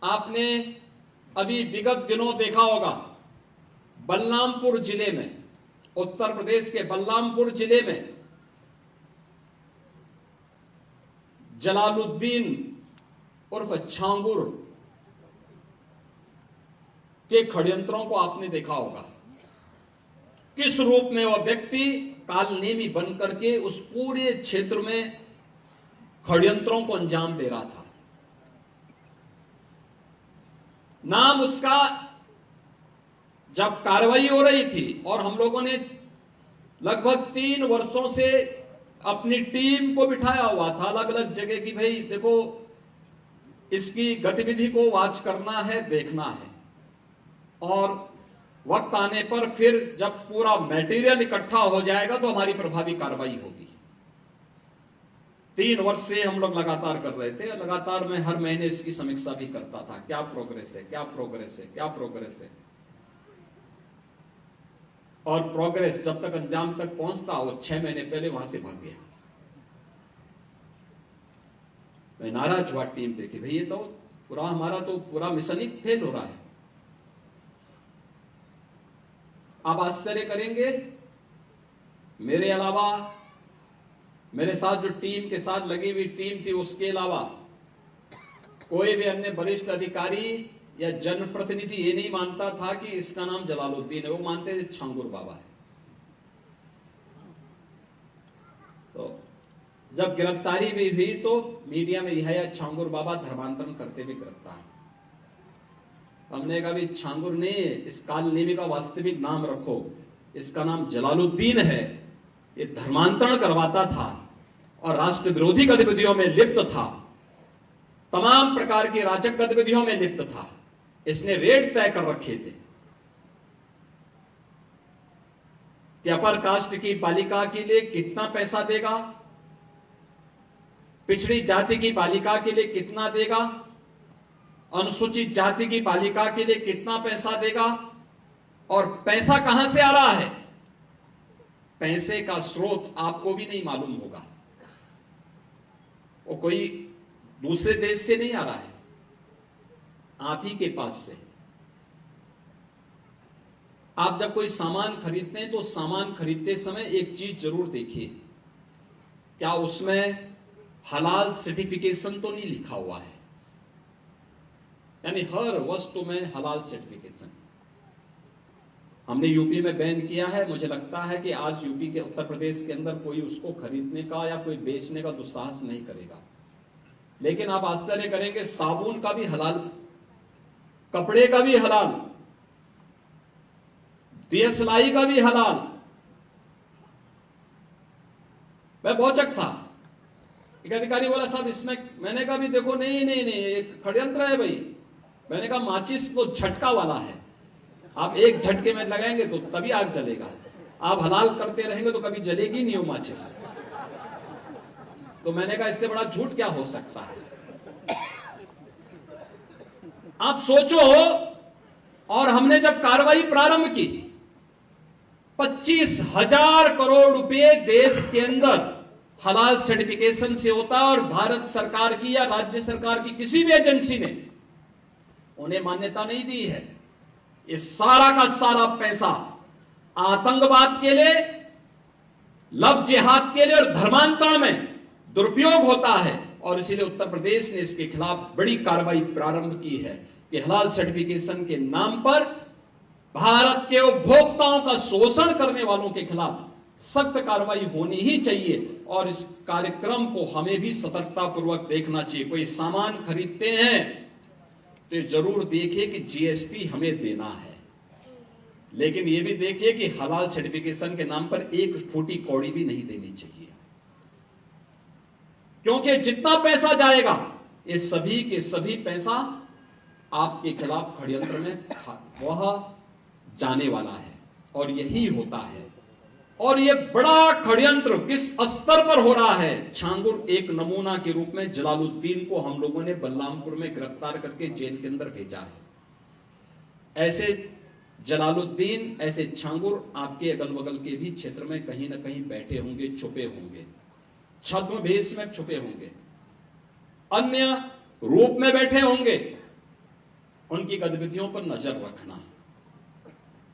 आपने अभी विगत दिनों देखा होगा, बलरामपुर जिले में, उत्तर प्रदेश के बलरामपुर जिले में जलालुद्दीन उर्फ छांगुर के षड्यंत्रों को आपने देखा होगा। किस रूप में वह व्यक्ति कालनेमी बनकर के उस पूरे क्षेत्र में षड्यंत्रों को अंजाम दे रहा था। नाम उसका, जब कार्रवाई हो रही थी और हम लोगों ने लगभग 3 वर्षों से अपनी टीम को बिठाया हुआ था अलग अलग जगह की, भाई देखो इसकी गतिविधि को वॉच करना है, देखना है, और वक्त आने पर फिर जब पूरा मटेरियल इकट्ठा हो जाएगा तो हमारी प्रभावी कार्रवाई होगी। 3 वर्ष से हम लोग लगातार कर रहे थे। लगातार मैं हर महीने इसकी समीक्षा भी करता था, क्या प्रोग्रेस है, क्या प्रोग्रेस है, क्या प्रोग्रेस है। और प्रोग्रेस जब तक अंजाम तक पहुंचता, वो 6 महीने पहले वहां से भाग गया। मैं नाराज हुआ टीम देखे, भाई ये तो पूरा हमारा तो पूरा मिशन ही फेल हो रहा है। आप आश्चर्य करेंगे, मेरे अलावा मेरे साथ जो टीम के साथ लगी हुई टीम थी, उसके अलावा कोई भी अन्य वरिष्ठ अधिकारी या जनप्रतिनिधि ये नहीं मानता था कि इसका नाम जलालुद्दीन है। वो मानते थे छांगुर बाबा है। तो जब गिरफ्तारी भी हुई तो मीडिया में यह छांगुर बाबा धर्मांतरण करते हुए गिरफ्तार। हमने कहा भी छांगुर ने इस कालनेमी का वास्तविक नाम रखो, इसका नाम जलालुद्दीन है। ये धर्मांतरण करवाता था और राष्ट्र विरोधी गतिविधियों में लिप्त था, तमाम प्रकार की राजक गतिविधियों में लिप्त था। इसने रेट तय कर रखे थे कि अपर कास्ट की बालिका के लिए कितना पैसा देगा, पिछड़ी जाति की बालिका के लिए कितना देगा, अनुसूचित जाति की बालिका के लिए कितना पैसा देगा, और पैसा कहां से आ रहा है। पैसे का स्रोत आपको भी नहीं मालूम होगा, वो कोई दूसरे देश से नहीं आ रहा है, आप ही के पास से। आप जब कोई सामान खरीदते हैं तो सामान खरीदते समय एक चीज जरूर देखिए, क्या उसमें हलाल सर्टिफिकेशन तो नहीं लिखा हुआ है। यानी हर वस्तु में हलाल सर्टिफिकेशन। हमने यूपी में बैन किया है। मुझे लगता है कि आज यूपी के, उत्तर प्रदेश के अंदर कोई उसको खरीदने का या कोई बेचने का दुस्साहस नहीं करेगा। लेकिन आप आश्चर्य करेंगे, साबुन का भी हलाल, कपड़े का भी हलाल, दिया सिलाई का भी हलाल। मैं भौचक था। एक अधिकारी बोला, साहब इसमें, मैंने कहा भी देखो नहीं नहीं नहीं, एक षड्यंत्र है भाई। मैंने कहा माचिस तो झटका वाला है, आप एक झटके में लगाएंगे तो तभी आग जलेगा, आप हलाल करते रहेंगे तो कभी जलेगी नहीं वो माचिस। तो मैंने कहा इससे बड़ा झूठ क्या हो सकता है। आप सोचो, और हमने जब कार्रवाई प्रारंभ की, 25,000 करोड़ रुपए देश के अंदर हलाल सर्टिफिकेशन से होता है, और भारत सरकार की या राज्य सरकार की किसी भी एजेंसी ने उन्हें मान्यता नहीं दी है। इस सारा का सारा पैसा आतंकवाद के लिए, लव जिहाद के लिए और धर्मांतरण में दुरुपयोग होता है। और इसीलिए उत्तर प्रदेश ने इसके खिलाफ बड़ी कार्रवाई प्रारंभ की है कि हलाल सर्टिफिकेशन के नाम पर भारत के उपभोक्ताओं का शोषण करने वालों के खिलाफ सख्त कार्रवाई होनी ही चाहिए। और इस कार्यक्रम को हमें भी सतर्कता पूर्वक देखना चाहिए। कोई सामान खरीदते हैं तो जरूर देखिए कि जीएसटी हमें देना है, लेकिन यह भी देखिए कि हलाल सर्टिफिकेशन के नाम पर एक फूटी कौड़ी भी नहीं देनी चाहिए, क्योंकि जितना पैसा जाएगा ये सभी के सभी पैसा आपके खिलाफ षड्यंत्र में वह जाने वाला है। और यही होता है। और ये बड़ा षड्यंत्र किस स्तर पर हो रहा है। छांगुर एक नमूना के रूप में जलालुद्दीन को हम लोगों ने बलरामपुर में गिरफ्तार करके जेल के अंदर भेजा है। ऐसे जलालुद्दीन, ऐसे छांगुर आपके अगल बगल के भी क्षेत्र में कहीं ना कहीं बैठे होंगे, छुपे होंगे, छद्म भेष में छुपे होंगे, अन्य रूप में बैठे होंगे। उनकी गतिविधियों पर नजर रखना,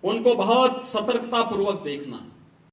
उनको बहुत सतर्कतापूर्वक देखना।